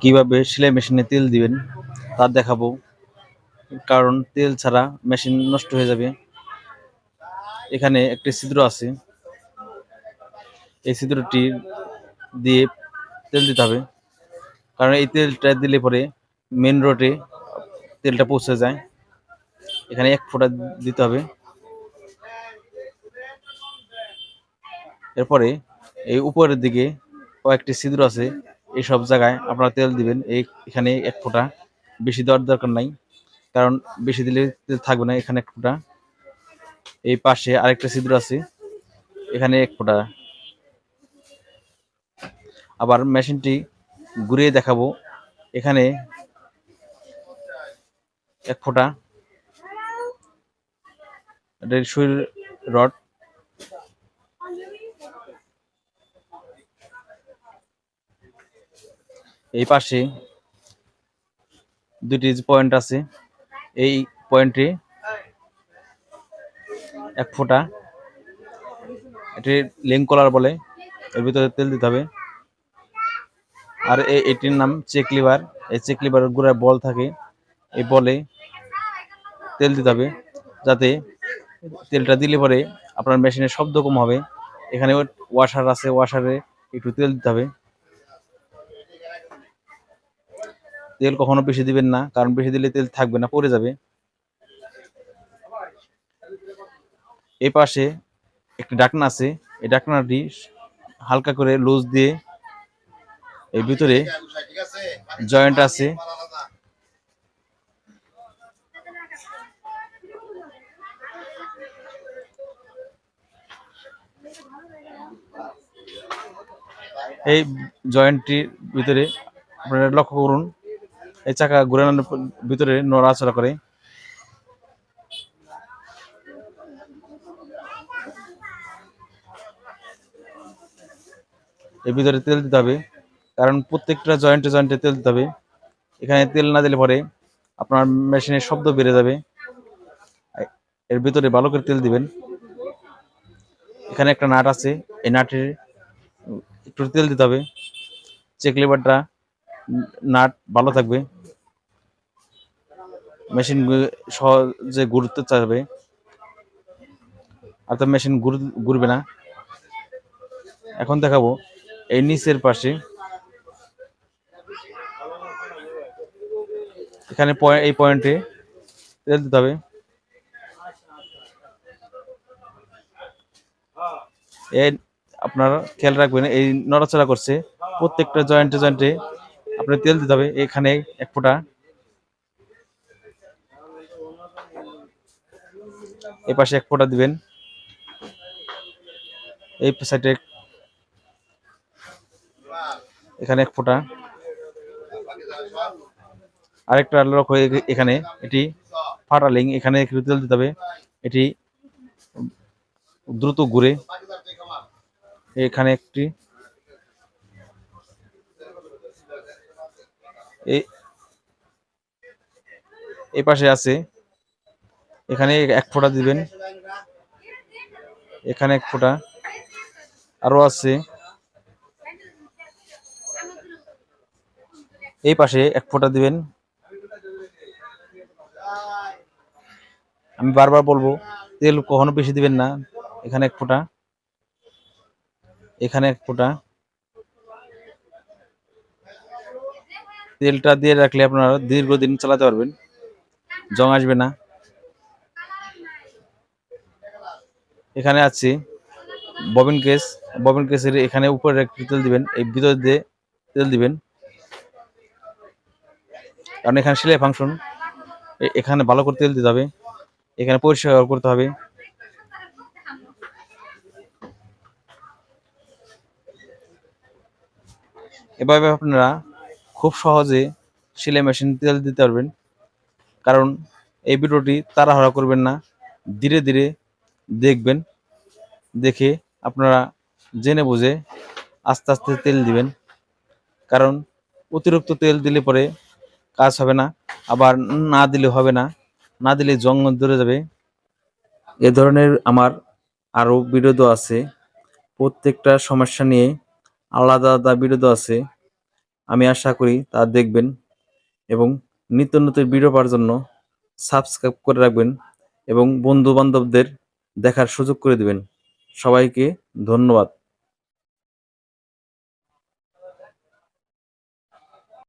কিভাবে সেলাই মেশিনে তেল দিবেন তা দেখাবো। কারণ তেল ছাড়া মেশিন নষ্ট হয়ে যাবে। এখানে একটি ছিদ্র আছে, এই ছিদ্রটি দিয়ে তেল দিতে হবে। কারণ এই তেলটা দিলে পরে মেন রোডে তেলটা পৌঁছে যায়। এখানে 1 ফোঁটা দিতে হবে। এরপরে এই উপরের দিকে কয়েকটি ছিদ্র আছে, এই সব জায়গায় আপনারা তেল দিবেন। এখানে 1 ফোঁটা, বেশি দেওয়ার দরকার নাই, কারণ বেশি দিলে তেল থাকবে না। এখানে 1 ফোঁটা, এই পাশে আরেকটা ছিদ্র আছে, এখানে 1 ফোঁটা। আবার মেশিনটি ঘুরিয়ে দেখাবো। এখানে 1 ফোঁটা, এটা সুইর রড। এই পাশে 2টি পয়েন্ট আছে, এই পয়েন্টে 1 ফোঁটা, এটি লিঙ্ক কলার বলে। এর ভিতরে তেল দিতে হবে। আর এটির নাম চেক লিভার। এই চেক লিভারের গোড়ায় বল থাকে, এই বলে তেল দিতে হবে, যাতে তেলটা দিলে পরে আপনার মেশিনের শব্দ কম হবে। এখানে ওয়াশার আছে, ওয়াশারে একটু তেল দিতে হবে। তেল কখনো বেশি দিবেন না, কারণ বেশি দিলে তেল থাকবে না, পড়ে যাবে। এই পাশে একটি ঢাকনা আছে, এই ঢাকনাটি হালকা করে লুজ দিয়ে, এর ভিতরে জয়েন্ট আছে, এই জয়েন্টটির ভিতরে আপনারা লক্ষ্য করুন, এই চাকা ঘুরানোর ভিতরে নড়াচড়া করে। এর ভিতরে তেল দিতে হবে, কারণ প্রত্যেকটা জয়েন্টে জয়েন্টে তেল দিতে হবে। এখানে তেল না দিলে পরে আপনার মেশিনের শব্দ বেড়ে যাবে। এর ভিতরে ভালো করে তেল দিবেন। এখানে একটা নাট আছে, এই নাটের একটু তেল দিতে হবে। চেক লিভারটা নাট ভালো থাকবে, মেশিন সহজে ঘুরতে চাইবে, আর তো মেশিন ঘুরবে না। এখন দেখাবো এই নিচের পাশে, এখানে এই পয়েন্টে তেল দিতে হবে। এই আপনারা খেয়াল রাখবেন, এই নড়াচড়া করছে, প্রত্যেকটা জয়েন্টে জয়েন্টে আপনার তেল দিতে হবে। এখানে 1 ফোঁটা, এই পাশে 1 ফোঁটা দিবেন, এই সাইডে এখানে 1 ফোঁটা। আরেকটা লক্ষ্য, এখানে এটি ফাটালিং, এখানে একটু তেল দিতে হবে। এটি দ্রুত ঘুরে। এখানে একটি, এই পাশে আছে, এখানে 1 ফোঁটা দিবেন, এখানে 1 ফোঁটা, আরো আছে, এই পাশে 1 ফোঁটা দিবেন। আমি বারবার বলবো, তেল কখনো বেশি দিবেন না। এখানে 1 ফোঁটা, এখানে 1 ফোঁটা। তেলটা দিয়ে রাখলে আপনারা দীর্ঘদিন চালাতে পারবেন, জং আসবে না। এখানে আছে ববিন কেস, ববিন কেসের এখানে উপরে একটু তেল দিবেন, এই ভিতর দিয়ে তেল দিবেন, কারণ এখানে সেলাই ফাংশন। এখানে ভালো করে তেল দিতে হবে, এখানে পরিষ্কার করতে হবে। এভাবে আপনারা খুব সহজে সেলাই মেশিন তেল দিতে পারবেন। কারণ এই ভিডিওটি তাড়াহুড়া করবেন না, ধীরে ধীরে দেখবেন, দেখে আপনারা জেনে বুঝে আস্তে আস্তে তেল দিবেন। কারণ অতিরিক্ত তেল দিলে পরে কাজ হবে না, আবার না দিলে হবে না, না দিলে জং ধরে যাবে। এ ধরনের আমার আরও ভিডিও দেওয়া আছে, প্রত্যেকটা সমস্যা নিয়ে আলাদা আলাদা ভিডিও দেওয়া আছে। আমি আশা করি তা দেখবেন এবং নিত্য নতুন ভিডিও পাওয়ার জন্য সাবস্ক্রাইব করে রাখবেন এবং বন্ধু বান্ধবদের দেখার সুযোগ করে দিবেন। সবাইকে ধন্যবাদ।